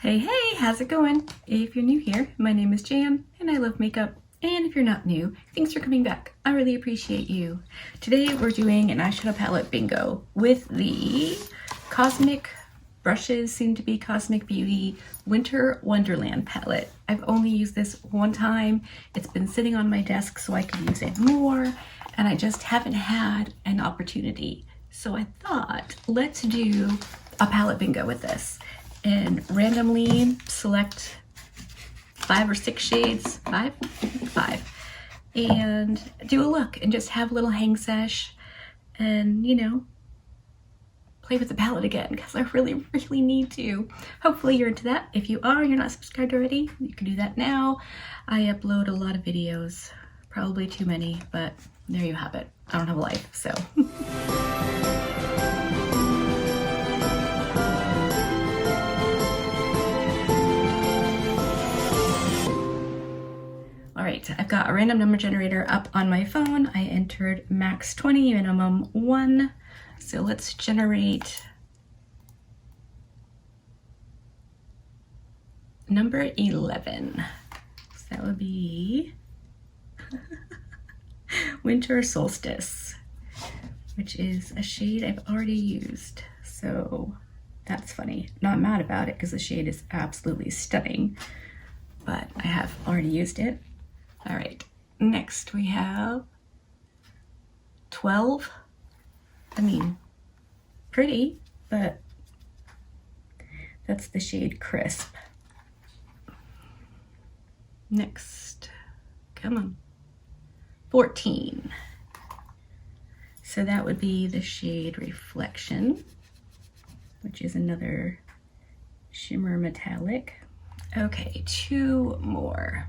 Hey, hey, how's it going? If you're new here, my name is Jan and I love makeup. And if you're not new, thanks for coming back. I really appreciate you. Today we're doing an eyeshadow palette bingo with the Cosmic Brushes, soon to be Cosmic Beauty Winter Wonderland palette. I've only used this one time. It's been sitting on my desk so I could use it more, and I just haven't had an opportunity. So I thought, let's do a palette bingo with this and randomly select 5 or 6 shades, five, and do a look and just have a little hang sesh and, you know, play with the palette again because I really need to. Hopefully you're into that. If you are, you're not subscribed already, you can do that now. I upload a lot of videos, probably too many, but there you have it. I don't have a life, so. All right, I've got a random number generator up on my phone. I entered max 20, minimum 1. So let's generate number 11. So that would be Winter Solstice, which is a shade I've already used. So that's funny. Not mad about it because the shade is absolutely stunning, but I have already used it. All right, next we have 12. I mean, pretty, but that's the shade Crisp. Next, come on, 14. So that would be the shade Reflection, which is another shimmer metallic. Okay, 2 more.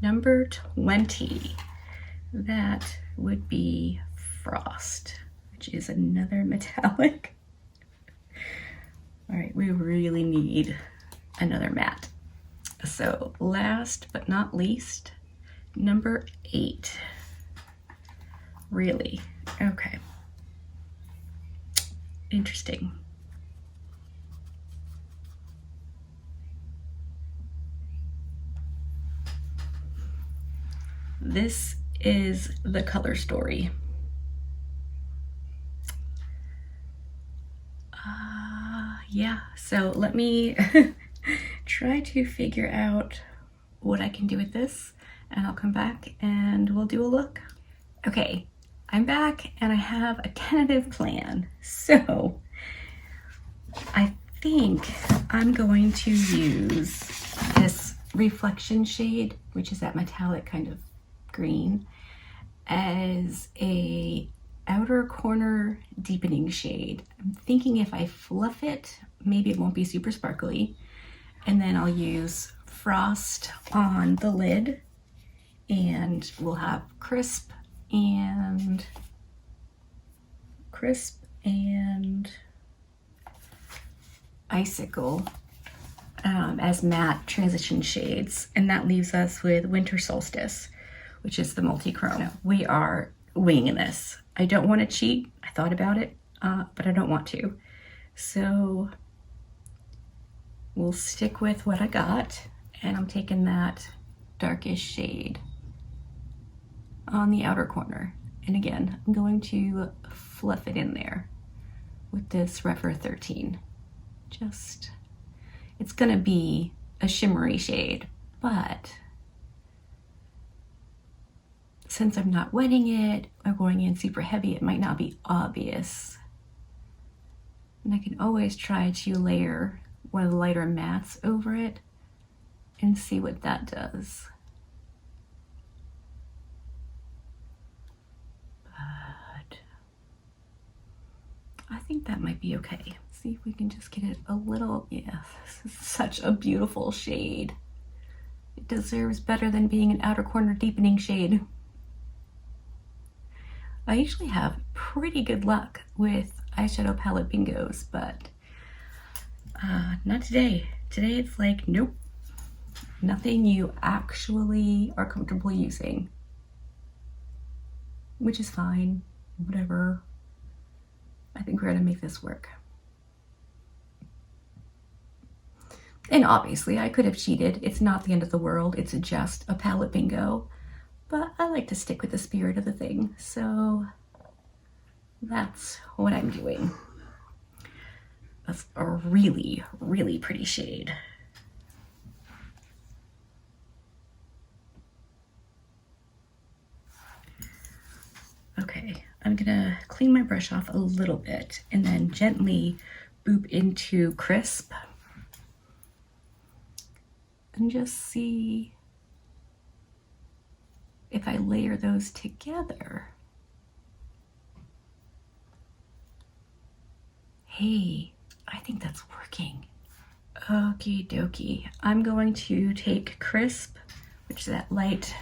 Number 20, that would be Frost, which is another metallic. All right, we really need another matte. So last but not least, number 8. Really? Okay. Interesting. This is the color story. Yeah, so let me try to figure out what I can do with this, and I'll come back and we'll do a look. Okay, I'm back and I have a tentative plan. So I think I'm going to use this Reflection shade, which is that metallic kind of green, as a outer corner deepening shade. I'm thinking if I fluff it, maybe it won't be super sparkly, and then I'll use Frost on the lid, and we'll have Crisp and Icicle as matte transition shades, and that leaves us with Winter Solstice, which is the multi-chrome. We are winging this. I don't want to cheat. I thought about it, but I don't want to. So we'll stick with what I got, and I'm taking that darkish shade on the outer corner. And again, I'm going to fluff it in there with this Refer 13. Just, it's gonna be a shimmery shade, but since I'm not wetting it or going in super heavy, it might not be obvious. And I can always try to layer one of the lighter mattes over it and see what that does. But I think that might be okay. See if we can just get it a little, yeah, this is such a beautiful shade. It deserves better than being an outer corner deepening shade. I usually have pretty good luck with eyeshadow palette bingos, but not today. Today it's like, nope, nothing you actually are comfortable using, which is fine, whatever. I think we're gonna make this work. And obviously I could have cheated. It's not the end of the world. It's just a palette bingo. But I like to stick with the spirit of the thing. So that's what I'm doing. That's a really, really pretty shade. Okay, I'm gonna clean my brush off a little bit and then gently boop into Crisp and just see if I layer those together. Hey, I think that's working. Okie dokie. I'm going to take Crisp, which is that light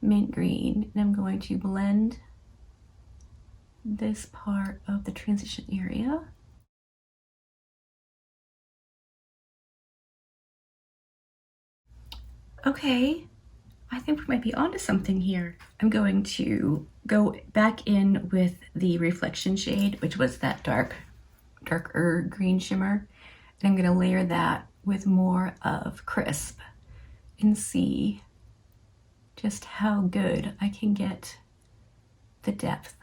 mint green, and I'm going to blend this part of the transition area. Okay, I think we might be onto something here. I'm going to go back in with the reflection shade, which was that darker green shimmer. And I'm gonna layer that with more of Crisp and see just how good I can get the depth.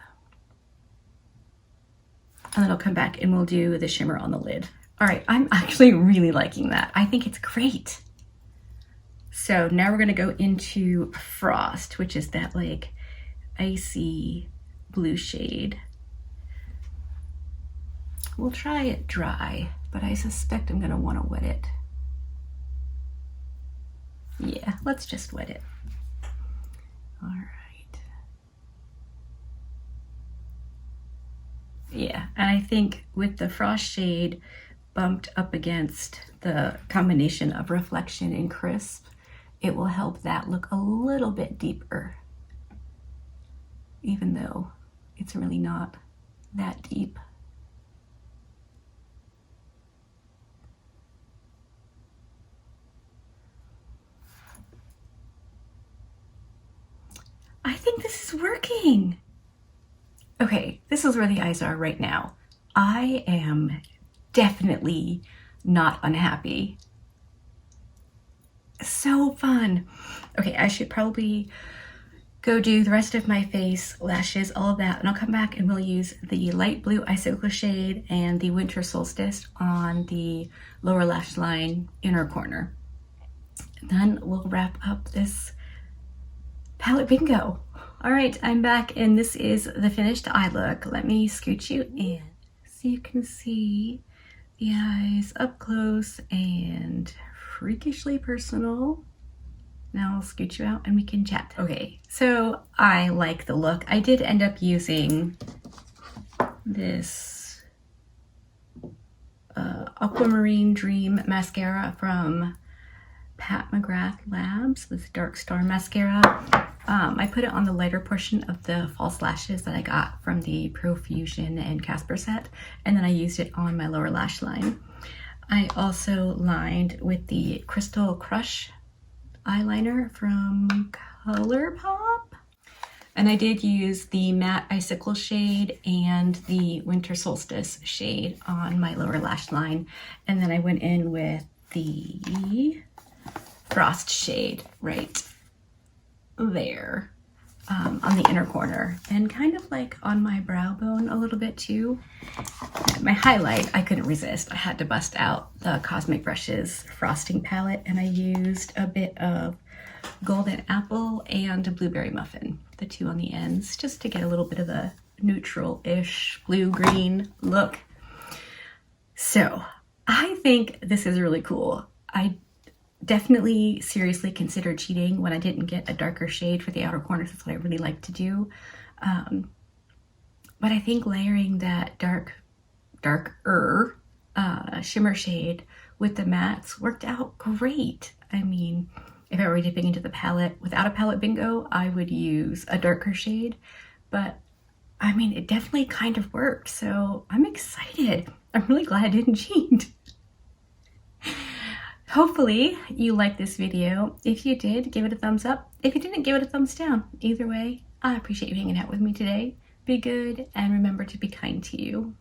And then I'll come back and we'll do the shimmer on the lid. All right, I'm actually really liking that. I think it's great. So now we're gonna go into Frost, which is that like icy blue shade. We'll try it dry, but I suspect I'm gonna wanna wet it. Yeah, let's just wet it. All right. Yeah, and I think with the Frost shade bumped up against the combination of reflection and Crisp, it will help that look a little bit deeper, even though it's really not that deep. I think this is working. Okay, this is where the eyes are right now. I am definitely not unhappy. So fun. Okay, I should probably go do the rest of my face, lashes, all of that, and I'll come back and we'll use the light blue icicle shade and the Winter Solstice on the lower lash line inner corner. Then we'll wrap up this palette bingo. All right, I'm back and this is the finished eye look. Let me scoot you in so you can see the eyes up close and freakishly personal. Now I'll scoot you out and we can chat. Okay, so I like the look. I did end up using this Aquamarine Dream mascara from Pat McGrath Labs, this Dark Star mascara. I put it on the lighter portion of the false lashes that I got from the Profusion and Casper set, and then I used it on my lower lash line. I also lined with the Crystal Crush eyeliner from ColourPop. And I did use the matte icicle shade and the Winter Solstice shade on my lower lash line. And then I went in with the Frost shade right there on the inner corner and kind of like on my brow bone a little bit too. My highlight, I couldn't resist. I had to bust out the Cosmic Brushes frosting palette and I used a bit of Golden Apple and Blueberry Muffin, the two on the ends, just to get a little bit of a neutral-ish blue-green look. So I think this is really cool. I definitely seriously considered cheating when I didn't get a darker shade for the outer corners. That's what I really like to do. But I think layering that darker shimmer shade with the mattes worked out great. I mean, if I were dipping into the palette without a palette bingo, I would use a darker shade, but I mean, it definitely kind of worked. So I'm excited. I'm really glad I didn't cheat. Hopefully you liked this video. If you did, give it a thumbs up. If you didn't, give it a thumbs down. Either way, I appreciate you hanging out with me today. Be good and remember to be kind to you.